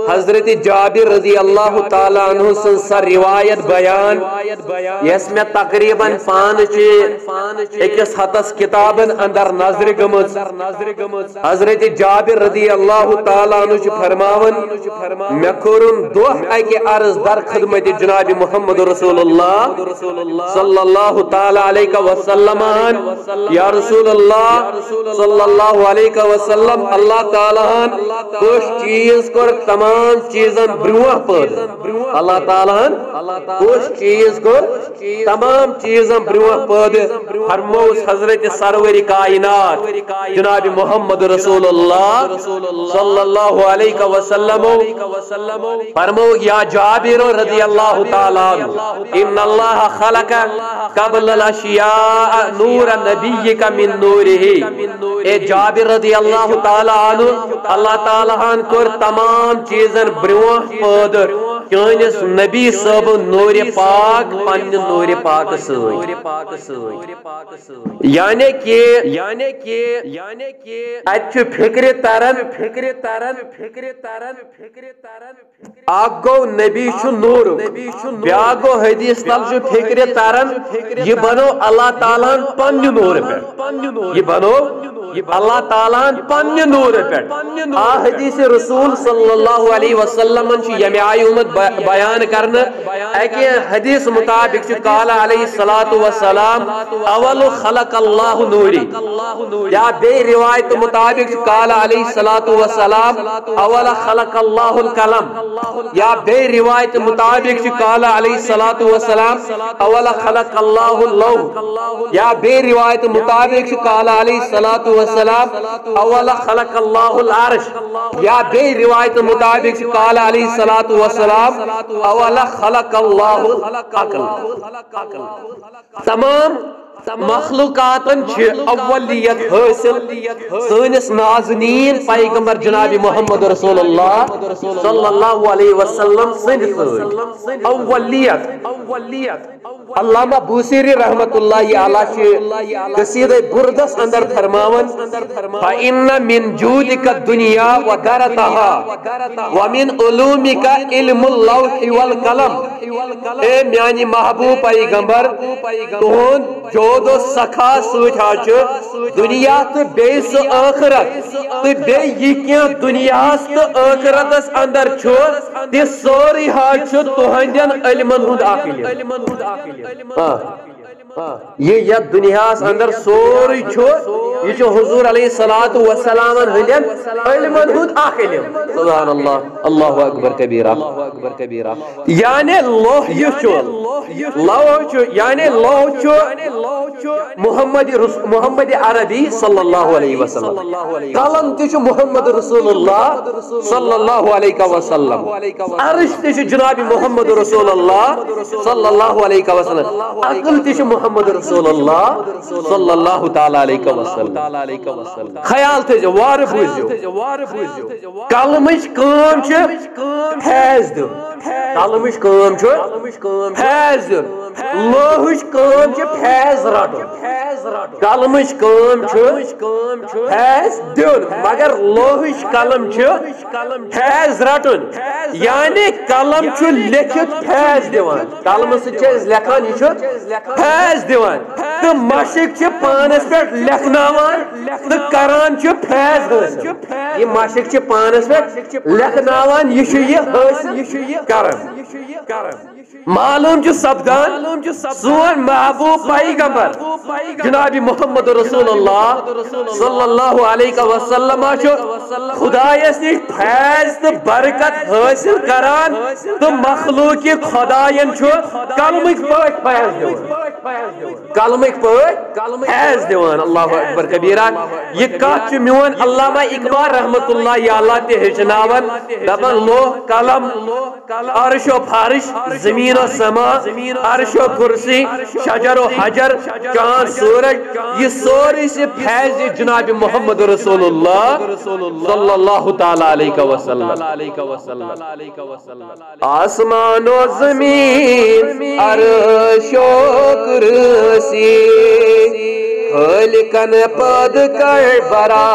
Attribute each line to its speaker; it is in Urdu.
Speaker 1: حضرت جابر رضی اللہ تعالی عنہ سن سر روایت بیان یس میں تقریباً اکس ہتس کتابن اندر نظر گمز حضرت جابر رضی اللہ تعالی عنہ فرماون میں کورن دہ اکہ عرض در خدمت جناب محمد رسول اللہ صلی اللہ تعالی علیہ وسلم یا رسول اللہ صلی اللہ علیہ وسلم اللہ تعالیٰ کچھ چیز کر تمام چیزن بروہ پد اللہ تعالیٰ کچھ چیز کر تمام چیزن بروہ پد فرموس حضرت سرور کائنات جناب محمد رسول اللہ صلی اللہ علیہ وسلم فرمو یا جابر رضی اللہ تعالیٰ ان اللہ خلق قبل الاشیاء نور نبی کا من نورہ اے جابر رضی اللہ تعالیٰ عنہ اللہ تعالیٰ کر تمام چیزن بروہ پد چانس نبی صاحب نور پاک پن نور پاک یعنی کہ اچھ فکر ترن اک گو نبی چھ نور بیاکھ گو حدیث تل چھ فکر ترن یہ بنو اللہ تعالیٰ پن نور پہ یہ بنو اللہ تعالیٰ پن نور پہ حدیث رسول صلی اللہ علیہ وسلم یمی آئی امت بیان کرنا ایک حدیث مطابق قال علیہ الصلاة والسلام اول خلق اللہ نوری یا بے روایت مطابق قال علیہ الصلاة والسلام اول خلق اللہ القلم یا بے روایت مطابق قال علیہ الصلاة والسلام اول خلق اللہ اللوح یا بے روایت مطابق قال علیہ الصلاة والسلام اول خلق اللہ العرش یا بے روایت مطابق قال علیہ الصلاة والسلام اول خلق اللہ العقل تمام مخلوقاتن اولیت حاصل سنس نازنین پیغمبر جناب محمد رسول اللہ صلی اللہ علیہ وسلم سن اولیت علامہ بوسیری رحمت اللہ علیہ قصید بردس اندر فرماون فَإِنَّ مِن جُودِكَ الدُّنْيَا وَدَرَتَهَا وَمِن عُلُومِكَ عِلْمُ اللَّوْحِ وَالْقَلَمِ اے میانی محبوب پیغمبر تہن جود و سخا سوچ دنیا تو بیس آخرت تو بے یہ دنیا تو آخرت اندر چھو تی سوری حاج تہندین علمن ہند آخلی یہ دنیا اندر سوری چھو یہ حضور علیہ الصلوۃ والسلام ہندین علمن ہند آخلی سبحان اللہ اللہ اکبر کبیرہ یعنی لوح یہ چھو یعنی لوح چھو محمد عربی صلی اللہ علیہ وسلم قلم تیچ محمد رسول اللہ صلی اللہ علیہ وسلم عرش تیچ جناب محمد رسول اللہ صلی اللہ علیہ وسلم عقل تیچ محمد رسول اللہ صلی اللہ تعالی علیہ وسلم خیال تیچ وار بوزیو قلمش کام چھ فیض دن قلمش کام چھ فیض دن لوحش کام چھ فیض رٹن قلمش کام چھ فیض دن مگر لوحش قلم چھ فیض رٹن یعنی قلم چھ لکھت فیض دیوان قلم سے چھ لکھان یہ چھ فیض دیوان تو مشق چھ پانس پہ لکھناوان تو کران چھ فیض حاصل یہ مشق چھ پانس پہ لکھناوان یہ حاصل کرن معلوم چھ سپدان سون محبوب پیغمبر جناب محمد رسول اللہ صلی اللہ علیہ وسلم خدایس نش فیض تو برکت حاصل کران تو مخلوق خداین کلمک پاٹ فیض دیوان کلمک پاٹ فیض دیوان اللہ اکبر کبیرہ یہ کت میون علامہ اقبال رحمت اللہ علیہ تے ہچناون دپان لوح قلم عرش و فرش زمین و سما عرش و کرسی شجر و حجر چاند سورج یہ سوری سے فیض جناب محمد رسول اللہ صلی اللہ تعالی علیہ وسلم آسمان و زمین عرش و کرسی خالقن پد کر برا